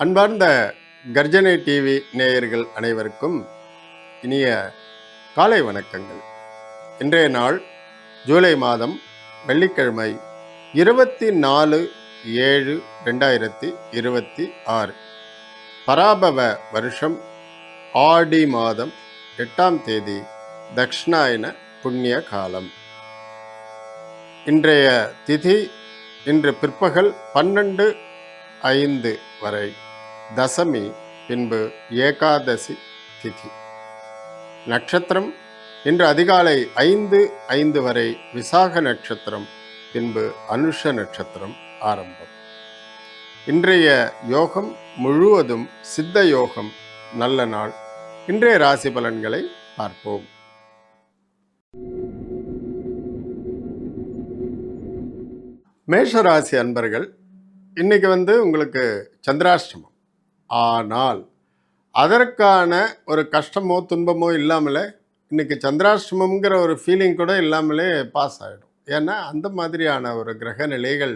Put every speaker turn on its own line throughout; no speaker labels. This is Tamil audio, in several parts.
அன்பார்ந்த கர்ஜனை டிவி நேயர்கள் அனைவருக்கும் இனிய காலை வணக்கங்கள். இன்றைய நாள் ஜூலை மாதம் வெள்ளிக்கிழமை 24/7/2026 பராபவ வருஷம் ஆடி மாதம் 8ஆம் தேதி தக்ஷணாயன புண்ணிய காலம். இன்றைய திதி இன்று பிற்பகல் 12:05 வரை தசமி, பின்பு ஏகாதசி திதி. நட்சத்திரம் இன்று அதிகாலை 5:05 வரை விசாக நட்சத்திரம், பின்பு அனுஷ நட்சத்திரம் ஆரம்பம். இன்றைய யோகம் முழுவதும் சித்த யோகம். நல்ல நாள். இன்றைய ராசி பலன்களை பார்ப்போம். மேஷராசி அன்பர்கள், இன்னைக்கு உங்களுக்கு சந்திராஷ்டமம். ஆனால் அதற்கான ஒரு கஷ்டமோ துன்பமோ இல்லாமலே இன்னைக்கு சந்திராஷ்டமங்கிற ஒரு ஃபீலிங் கூட இல்லாமலே பாஸ் ஆகிடும். ஏன்னா அந்த மாதிரியான ஒரு கிரக நிலைகள்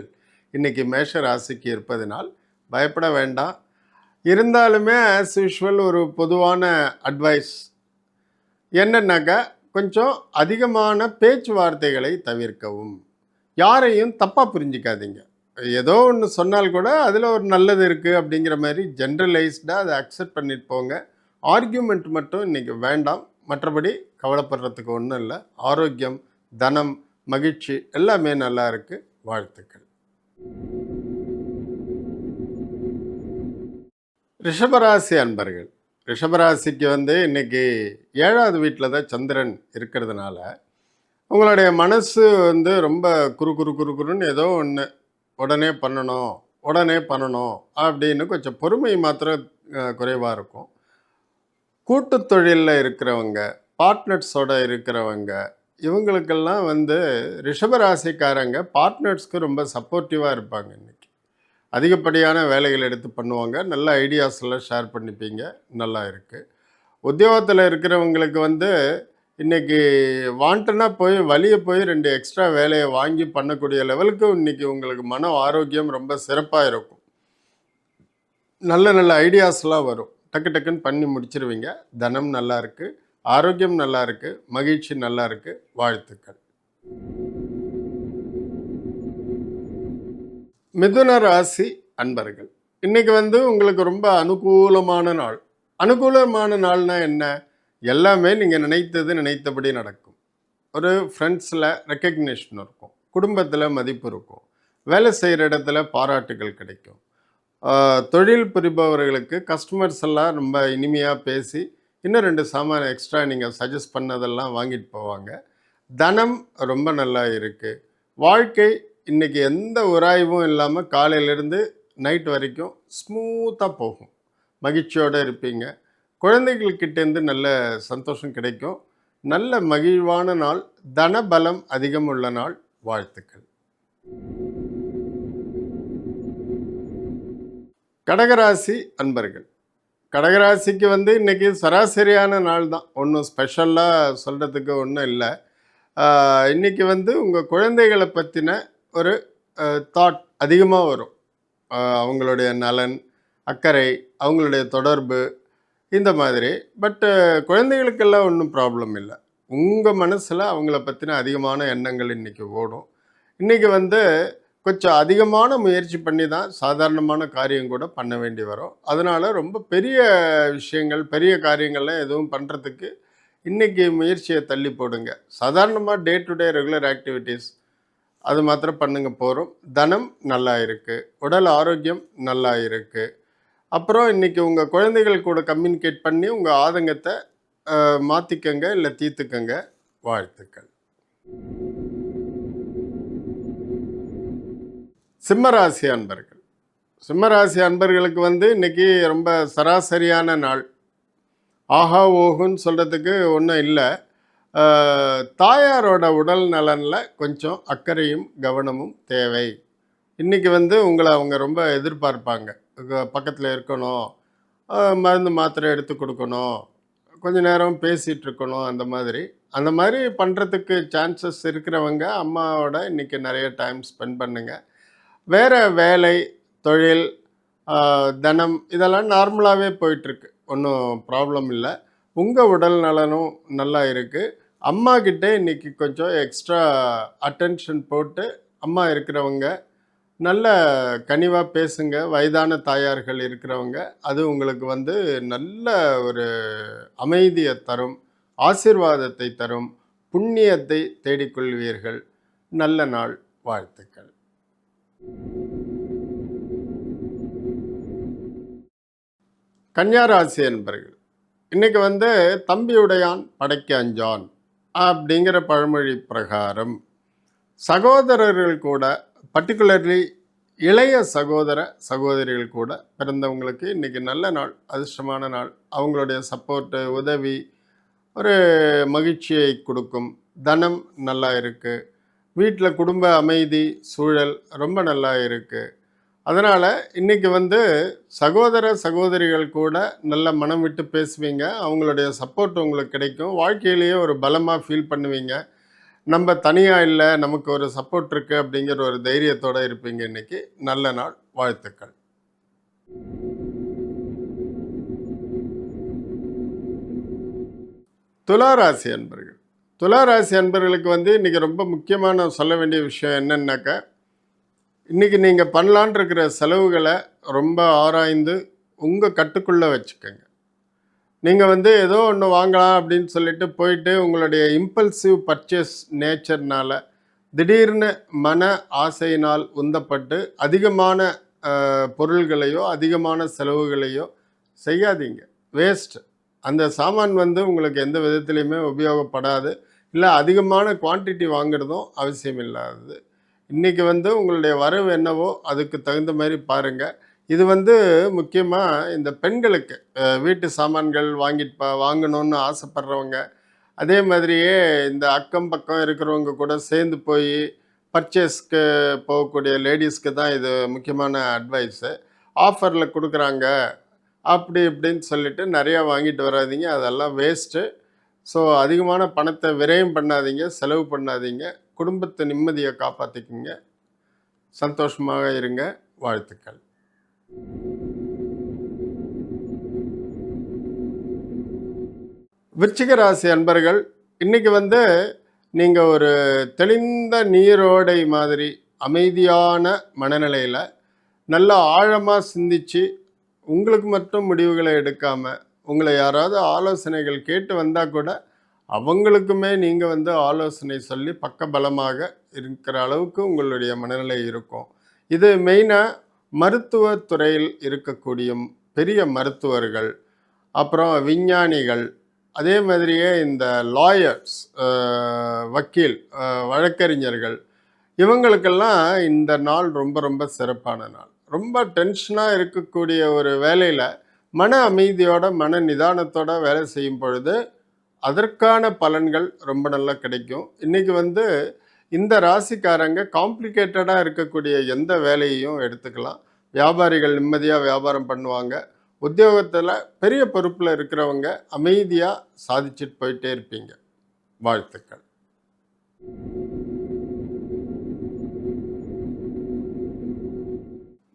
இன்னைக்கு மேஷ ராசிக்கு இருப்பதனால் பயப்பட வேண்டாம். இருந்தாலுமே ஆஸ் யூஷுவல் ஒரு பொதுவான அட்வைஸ் என்னன்னாக்கா, கொஞ்சம் அதிகமான பேச்சுவார்த்தைகளை தவிர்க்கவும். யாரையும் தப்பாக புரிஞ்சிக்காதீங்க. ஏதோ ஒன்று சொன்னால் கூட அதில் ஒரு நல்லது இருக்குது அப்படிங்கிற மாதிரி ஜென்ரலைஸ்டாக அதை அக்செப்ட் பண்ணிட்டு போங்க. ஆர்கியூமெண்ட் மட்டும் இன்றைக்கி வேண்டாம். மற்றபடி கவலைப்படுறதுக்கு ஒன்றும் இல்லை. ஆரோக்கியம், தனம், மகிழ்ச்சி எல்லாமே நல்லா இருக்குது. வாழ்த்துக்கள். ரிஷபராசி அன்பர்கள், ரிஷபராசிக்கு இன்னைக்கு 7வது வீட்டில் தான் சந்திரன் இருக்கிறதுனால உங்களுடைய மனசு ரொம்ப குறுன்னு ஏதோ ஒன்று உடனே பண்ணணும் அப்படின்னு கொஞ்சம் பொறுமை மாத்திரம் குறைவாக இருக்கும். கூட்டு தொழிலில் இருக்கிறவங்க, பார்ட்னர்ஸோட இருக்கிறவங்க, இவங்களுக்கெல்லாம் ரிஷபராசிக்காரங்க பார்ட்னர்ஸ்க்கு ரொம்ப சப்போர்ட்டிவாக இருப்பாங்க. இன்றைக்கி அதிகப்படியான வேலைகள் எடுத்து பண்ணுவாங்க. நல்ல ஐடியாஸ் எல்லாம் ஷேர் பண்ணிப்பீங்க. நல்லா இருக்குது. உத்தியோகத்தில் இருக்கிறவங்களுக்கு இன்றைக்கி வாண்டனாக போய் வழியை போய் 2 எக்ஸ்ட்ரா வேலையை வாங்கி பண்ணக்கூடிய லெவலுக்கு இன்றைக்கி உங்களுக்கு மன ஆரோக்கியம் ரொம்ப சிறப்பாக இருக்கும். நல்ல நல்ல ஐடியாஸ்லாம் வரும். டக்குன்னு பண்ணி முடிச்சிருவீங்க. தனம் நல்லா இருக்குது, ஆரோக்கியம் நல்லா இருக்குது, மகிழ்ச்சி நல்லா இருக்குது. வாழ்த்துக்கள். மிதுன ராசி அன்பர்கள், இன்றைக்கி உங்களுக்கு ரொம்ப அனுகூலமான நாள். அனுகூலமான நாள்னா என்ன? எல்லாமே நீங்கள் நினைத்தபடி நடக்கும். ஒரு ஃப்ரெண்ட்ஸில் ரெக்கக்னேஷன் இருக்கும், குடும்பத்தில் மதிப்பு இருக்கும், வேலை செய்கிற இடத்துல பாராட்டுகள் கிடைக்கும். தொழில் புரிபவர்களுக்கு கஸ்டமர்ஸ் எல்லாம் ரொம்ப இனிமையாக பேசி இன்னும் 2 சாமான் எக்ஸ்ட்ரா நீங்கள் சஜஸ்ட் பண்ணதெல்லாம் வாங்கிட்டு போவாங்க. தனம் ரொம்ப நல்லா இருக்குது. வாழ்க்கை இன்றைக்கி எந்த உராய்வும் இல்லாமல் காலையிலேருந்து நைட் வரைக்கும் ஸ்மூத்தாக போகும். மகிழ்ச்சியோடு இருப்பீங்க. குழந்தைகள்கிட்டேருந்து நல்ல சந்தோஷம் கிடைக்கும். நல்ல மகிழ்வான நாள். தனபலம் அதிகம் உள்ள நாள். வாழ்த்துக்கள். கடகராசி அன்பர்கள், கடகராசிக்கு இன்னைக்கு சராசரியான நாள் தான். ஒன்றும் ஸ்பெஷலாக சொல்கிறதுக்கு ஒன்றும் இல்லை. இன்றைக்கி உங்கள் குழந்தைகளை பற்றின ஒரு தாட் அதிகமாக வரும். அவங்களுடைய நலன், அக்கறை, அவங்களுடைய தொடர்பு, இந்த மாதிரி. பட்டு குழந்தைகளுக்கெல்லாம் ஒன்றும் ப்ராப்ளம் இல்லை. உங்கள் மனசில் அவங்கள பற்றின அதிகமான எண்ணங்கள் இன்றைக்கி ஓடும். இன்றைக்கி கொஞ்சம் அதிகமான முயற்சி பண்ணி தான் சாதாரணமான காரியம் கூட பண்ண வேண்டி வரும். அதனால் ரொம்ப பெரிய விஷயங்கள், பெரிய காரியங்கள்லாம் எதுவும் பண்ணுறதுக்கு இன்றைக்கி முயற்சியை தள்ளி போடுங்க. சாதாரணமாக day to day regular activities அது மாத்திரம் பண்ணுங்க போகிறோம். தனம் நல்லா இருக்குது, உடல் ஆரோக்கியம் நல்லா இருக்குது. அப்புறம் இன்றைக்கி உங்கள் குழந்தைகள் கூட கம்யூனிகேட் பண்ணி உங்கள் ஆதங்கத்தை மாற்றிக்கங்க, இல்லை தீர்த்துக்கங்க. வாழ்த்துக்கள். சிம்மராசி அன்பர்கள், சிம்மராசி அன்பர்களுக்கு இன்றைக்கி ரொம்ப சராசரியான நாள். ஆஹா ஓஹுன்னு சொல்கிறதுக்கு ஒன்றும் இல்லை. தாயாரோட உடல் நலனில் கொஞ்சம் அக்கறையும் கவனமும் தேவை. இன்றைக்கி உங்களை அவங்க ரொம்ப எதிர்பார்ப்பாங்க. பக்கத்தில் இருக்கணும், மருந்து மாத்திரை எடுத்து கொடுக்கணும், கொஞ்சம் நேரம் பேசிகிட்டு இருக்கணும். அந்த மாதிரி பண்ணுறதுக்கு சான்சஸ் இருக்கிறவங்க அம்மாவோட இன்றைக்கி நிறைய டைம் ஸ்பெண்ட் பண்ணுங்கள். வேறு வேலை, தொழில், தனம் இதெல்லாம் நார்மலாகவே போயிட்டுருக்கு. ஒன்றும் ப்ராப்ளம் இல்லை. உங்கள் உடல் நலனும் நல்லா இருக்குது. அம்மா கிட்ட இன்னைக்கு கொஞ்சம் எக்ஸ்ட்ரா அட்டென்ஷன் போட்டு, அம்மா இருக்கிறவங்க நல்ல கனிவாக பேசுங்க. வயதான தாயார்கள் இருக்கிறவங்க, அது உங்களுக்கு வந்து நல்ல ஒரு அமைதியை தரும், ஆசீர்வாதத்தை தரும், புண்ணியத்தை தேடிக்கொள்வீர்கள். நல்ல நாள். வாழ்த்துக்கள். கன்னியா ராசி என்பர்கள் இன்னைக்கு வந்து தம்பியுடையான் படைக்கு அஞ்சான் அப்படிங்கிற பழமொழி பிரகாரம் சகோதரர்கள் கூட, பர்டிகுலர்லி இளைய சகோதர சகோதரிகள் கூட பிறந்தவங்களுக்கு இன்னைக்கு நல்ல நாள், அதிர்ஷ்டமான நாள். அவங்களுடைய சப்போர்ட்டு, உதவி ஒரு மகிழ்ச்சியை கொடுக்கும். தனம் நல்லா இருக்குது. வீட்டில் குடும்ப அமைதி சூழல் ரொம்ப நல்லா இருக்குது. அதனால் இன்றைக்கி வந்து சகோதர சகோதரிகள் கூட நல்ல மனம் விட்டு பேசுவீங்க. அவங்களுடைய சப்போர்ட் உங்களுக்கு கிடைக்கும். வாழ்க்கையிலேயே ஒரு பலமாக ஃபீல் பண்ணுவீங்க. நம்ம தனியாக இல்லை, நமக்கு ஒரு சப்போர்ட் இருக்குது அப்படிங்கிற ஒரு தைரியத்தோடு இருப்பீங்க. இன்றைக்கி நல்ல நாள். வாழ்த்துக்கள். துளாராசி அன்பர்கள். துளாராசி அன்பர்களுக்கு வந்து இன்றைக்கி ரொம்ப முக்கியமான சொல்ல வேண்டிய விஷயம் என்னன்னாக்கா, இன்றைக்கி நீங்கள் பண்ணலான் இருக்கிற செலவுகளை ரொம்ப ஆராய்ந்து உங்கள் கட்டுக்குள்ளே வச்சுக்கோங்க. நீங்கள் வந்து ஏதோ ஒன்று வாங்கலாம் அப்படின்னு சொல்லிட்டு போயிட்டு உங்களுடைய இம்பல்சிவ் பர்ச்சேஸ் நேச்சர்னால், திடீர்னு மன ஆசையினால் உந்தப்பட்டு அதிகமான பொருள்களையோ அதிகமான செலவுகளையோ செய்யாதீங்க. வேஸ்ட். அந்த சாமான் வந்து உங்களுக்கு எந்த விதத்துலையுமே உபயோகப்படாது. இல்லை அதிகமான குவான்டிட்டி வாங்குறதும் அவசியம் இல்லாதது. இன்றைக்கி வந்து உங்களுடைய வரவு என்னவோ அதுக்கு தகுந்த மாதிரி பாருங்கள். இது வந்து முக்கியமாக இந்த பெண்களுக்கு வீட்டு சாமான்கள் வாங்கணும்னு ஆசைப்படுறவங்க, அதே மாதிரியே இந்த அக்கம் பக்கம் இருக்கிறவங்க கூட சேர்ந்து போய் பர்ச்சேஸ்க்கு போகக்கூடிய லேடிஸ்க்கு தான் இது முக்கியமான அட்வைஸு. ஆஃபரில் கொடுக்குறாங்க அப்படி இப்படின்னு சொல்லிட்டு நிறையா வாங்கிட்டு வராதிங்க. அதெல்லாம் வேஸ்ட்டு. ஸோ அதிகமான பணத்தை விரயம் பண்ணாதீங்க, செலவு பண்ணாதீங்க. குடும்பத்தை நிம்மதியை காப்பாற்றிக்குங்க. சந்தோஷமாக இருங்க. வாழ்த்துக்கள். விருச்சிக ராசி அன்பர்கள், இன்னைக்கு வந்து நீங்கள் ஒரு தெளிந்த நீரோடை மாதிரி அமைதியான மனநிலையில் நல்லா ஆழமாக சிந்திச்சு, உங்களுக்கு மட்டும் முடிவுகளை எடுக்காமல், உங்களை யாராவது ஆலோசனைகள் கேட்டு வந்தால் கூட அவங்களுக்குமே நீங்கள் வந்து ஆலோசனை சொல்லி பக்கபலமாக இருக்கிற அளவுக்கு உங்களுடைய மனநிலை இருக்கும். இது மெயினாக மருத்துவத்துறையில் இருக்கக்கூடிய பெரிய மருத்துவர்கள், அப்புறம் விஞ்ஞானிகள், அதே மாதிரியே இந்த லாயர்ஸ், வக்கீல், வழக்கறிஞர்கள், இவங்களுக்கெல்லாம் இந்த நாள் ரொம்ப ரொம்ப சிறப்பான நாள். ரொம்ப டென்ஷனாக இருக்கக்கூடிய ஒரு வேலையில் மன அமைதியோட மன நிதானத்தோட வேலை செய்யும் பொழுது அதற்கான பலன்கள் ரொம்ப நல்லா கிடைக்கும். இன்றைக்கி வந்து இந்த ராசிக்காரங்க காம்ப்ளிகேட்டடாக இருக்கக்கூடிய எந்த வேலையையும் எடுத்துக்கலாம். வியாபாரிகள் நிம்மதியாக வியாபாரம் பண்ணுவாங்க. உத்தியோகத்தில் பெரிய பொறுப்பில் இருக்கிறவங்க அமைதியாக சாதிச்சுட்டு போயிட்டே இருப்பீங்க. வாழ்த்துக்கள்.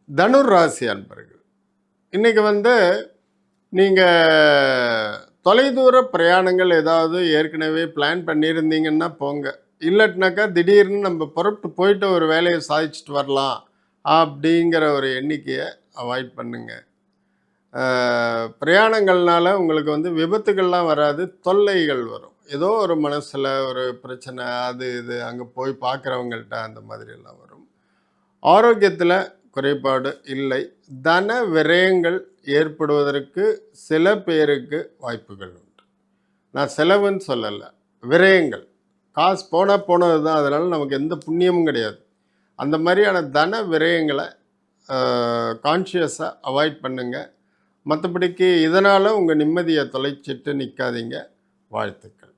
தனுர் ராசி அன்பர்கள், இன்றைக்கி வந்து நீங்கள் தொலைதூர பிரயாணங்கள் ஏதாவது ஏற்கனவே பிளான் பண்ணியிருந்தீங்கன்னா போங்க. இல்லட்டினாக்கா திடீர்னு நம்ம புறப்பட்டு போயிட்டு ஒரு வேலையை சாதிச்சுட்டு வரலாம் அப்படிங்கிற ஒரு எண்ணிக்கையை அவாய்ட் பண்ணுங்க. பிரயாணங்கள்னால உங்களுக்கு வந்து விபத்துகள்லாம் வராது, தொல்லைகள் வரும். ஏதோ ஒரு மனசில் ஒரு பிரச்சனை, அது இது அங்கே போய் பார்க்குறவங்கள்ட்ட அந்த மாதிரியெல்லாம் வரும். ஆரோக்கியத்தில் குறைபாடு இல்லை. தன விரயங்கள் ஏற்படுவதற்கு சில பேருக்கு வாய்ப்புகள் உண்டு. நான் செலவுன்னு சொல்லலை, விரயங்கள். காசு போனது தான், அதனால் நமக்கு எந்த புண்ணியமும் கிடையாது. அந்த மாதிரியான தன விரயங்களை கான்ஷியஸாக அவாய்ட் பண்ணுங்கள். மற்றபடிக்கு இதனால் உங்கள் நிம்மதியை தொலைச்சிட்டு நிற்காதீங்க. வாழ்த்துக்கள்.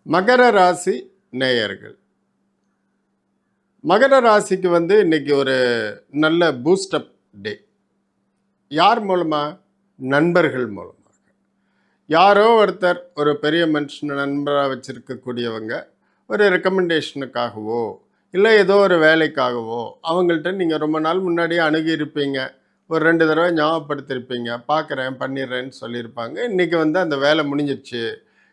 மகர ராசி நேயர்கள், மகர ராசிக்கு வந்து இன்றைக்கி ஒரு நல்ல பூஸ்டப் டே. யார் மூலமாக? நண்பர்கள் மூலமாக. யாரோ ஒருத்தர் ஒரு பெரிய மனுஷன் நண்பராக வச்சுருக்கக்கூடியவங்க ஒரு ரெக்கமெண்டேஷனுக்காகவோ இல்லை ஏதோ ஒரு வேலைக்காகவோ அவங்கள்ட்ட நீங்கள் ரொம்ப நாள் முன்னாடியே அணுகியிருப்பீங்க. ஒரு 2 தடவை ஞாபகப்படுத்தியிருப்பீங்க. பார்க்குறேன், பண்ணிடுறேன்னு சொல்லியிருப்பாங்க. இன்றைக்கி வந்து அந்த வேலை முடிஞ்சிடுச்சு.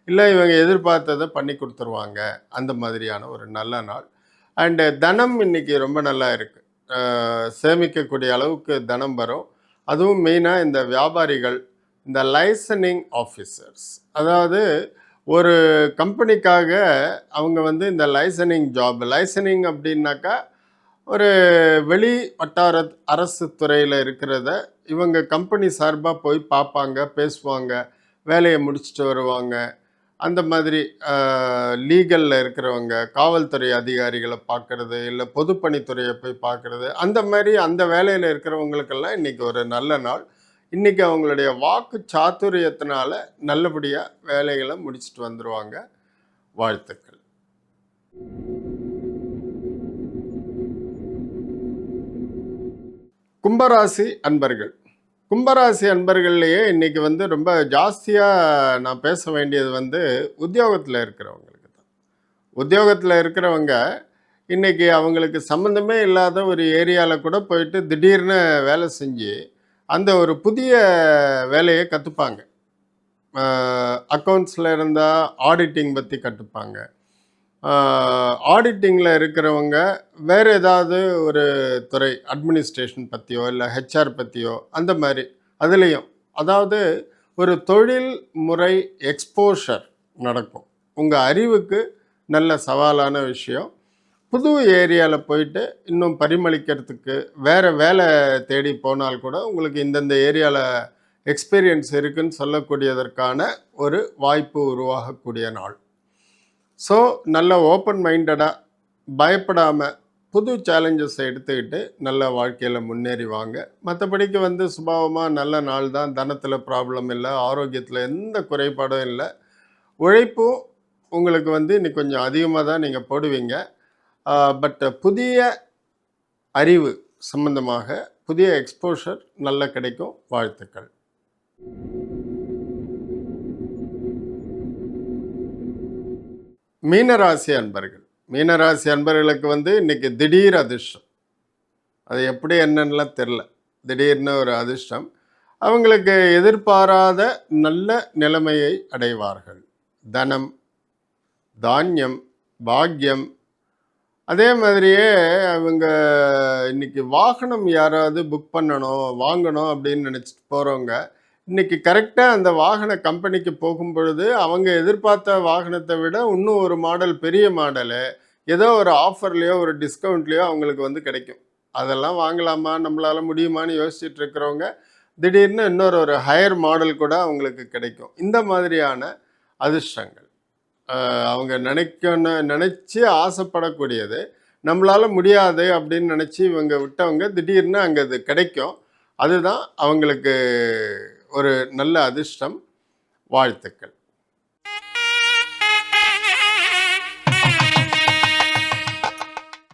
இல்லை இவங்க எதிர்பார்த்ததை பண்ணி கொடுத்துருவாங்க. அந்த மாதிரியான ஒரு நல்ல நாள். அண்டு தனம் இன்னைக்கு ரொம்ப நல்லா இருக்குது. சேமிக்கக்கூடிய அளவுக்கு தனம் வரும். அதுவும் மெயினாக இந்த வியாபாரிகள், இந்த லைசனிங் ஆஃபீஸர்ஸ், அதாவது ஒரு கம்பெனிக்காக அவங்க வந்து இந்த லைசனிங் அப்படின்னாக்கா ஒரு வெளி வட்டார அரசு துறையில் இருக்கிறத இவங்க கம்பெனி சார்பாக போய் பார்ப்பாங்க, பேசுவாங்க, வேலையை முடிச்சுட்டு வருவாங்க. அந்த மாதிரி லீகலில் இருக்கிறவங்க, காவல்துறை அதிகாரிகளை பார்க்குறது, இல்லை பொதுப்பணித்துறையை போய் பார்க்குறது, அந்த மாதிரி அந்த வேலையில் இருக்கிறவங்களுக்கெல்லாம் இன்றைக்கி ஒரு நல்ல நாள். இன்றைக்கி அவங்களுடைய வாக்கு சாதுரியத்தினால நல்லபடியாக வேலைகளை முடிச்சுட்டு வந்துடுவாங்க. வாழ்த்துக்கள். கும்பராசி அன்பர்கள். கும்பராசி அன்பர்கள்லேயே இன்றைக்கி வந்து ரொம்ப ஜாஸ்தியாக நான் பேச வேண்டியது வந்து உத்தியோகத்தில் இருக்கிறவங்களுக்கு தான். உத்தியோகத்தில் இருக்கிறவங்க இன்றைக்கி அவங்களுக்கு சம்மந்தமே இல்லாத ஒரு ஏரியாவில் கூட போயிட்டு திடீர்னு வேலை செஞ்சு அந்த ஒரு புதிய வேலையை கற்றுப்பாங்க. அக்கௌண்ட்ஸில் இருந்தால் ஆடிட்டிங் பற்றி கற்றுப்பாங்க. ஆடிட்டிங்கில் இருக்கிறவங்க வேறு ஏதாவது ஒரு துறை, அட்மினிஸ்ட்ரேஷன் பற்றியோ இல்லை ஹெச்ஆர் பற்றியோ அந்த மாதிரி அதுலேயும், அதாவது ஒரு தொழில் முறை எக்ஸ்போஷர் நடக்கும். உங்கள் அறிவுக்கு நல்ல சவாலான விஷயம். புது ஏரியாவில் போயிட்டு இன்னும் பரிமளிக்கிறதுக்கு வேறு வேலை தேடி போனால் கூட உங்களுக்கு இந்தந்த ஏரியாவில் எக்ஸ்பீரியன்ஸ் இருக்குதுன்னு சொல்லக்கூடியதற்கான ஒரு வாய்ப்பு உருவாகக்கூடிய நாள். ஸோ நல்ல ஓப்பன் மைண்டடாக, பயப்படாமல் புது சேலஞ்சஸை எடுத்துக்கிட்டு நல்ல வாழ்க்கையில் முன்னேறி வாங்க. மற்றபடிக்கு வந்து சுபாவமாக நல்ல நாள் தான். தனத்தில் ப்ராப்ளம் இல்லை, ஆரோக்கியத்தில் எந்த குறைபாடும் இல்லை. உழைப்பும் உங்களுக்கு வந்து இன்னைக்கு கொஞ்சம் அதிகமாக தான் நீங்கள் போடுவீங்க. பட் புதிய அறிவு சம்பந்தமாக புதிய எக்ஸ்போஷர் நல்ல கிடைக்கும். வாழ்த்துக்கள். மீனராசி அன்பர்கள். மீனராசி அன்பர்களுக்கு வந்து இன்றைக்கி திடீர் அதிர்ஷ்டம். அது எப்படி என்னன்னுலாம் தெரில. திடீர்னு ஒரு அதிர்ஷ்டம். அவங்களுக்கு எதிர்பாராத நல்ல நிலைமையை அடைவார்கள். தனம், தானியம், பாக்கியம். அதே மாதிரியே அவங்க இன்றைக்கி வாகனம் யாராவது புக் பண்ணணும், வாங்கணும் அப்படின்னு நினச்சிட்டு போகிறவங்க இன்றைக்கி கரெக்டாக அந்த வாகன கம்பெனிக்கு போகும் பொழுது அவங்க எதிர்பார்த்த வாகனத்தை விட இன்னும் ஒரு மாடல், பெரிய மாடலு, ஏதோ ஒரு ஆஃபர்லேயோ ஒரு டிஸ்கவுண்ட்லேயோ அவங்களுக்கு வந்து கிடைக்கும். அதெல்லாம் வாங்கலாமா, நம்மளால் முடியுமான்னு யோசிச்சுட்டு இருக்கிறவங்க திடீர்னு இன்னொரு ஒரு ஹையர் மாடல் கூட அவங்களுக்கு கிடைக்கும். இந்த மாதிரியான அதிர்ஷ்டங்கள் அவங்க நினச்சி ஆசைப்படக்கூடியது, நம்மளால் முடியாது அப்படின்னு நினச்சி இவங்க விட்டவங்க திடீர்னு அங்கே அது கிடைக்கும். அதுதான் அவங்களுக்கு ஒரு நல்ல அதிர்ஷ்டம். வாழ்த்துக்கள்.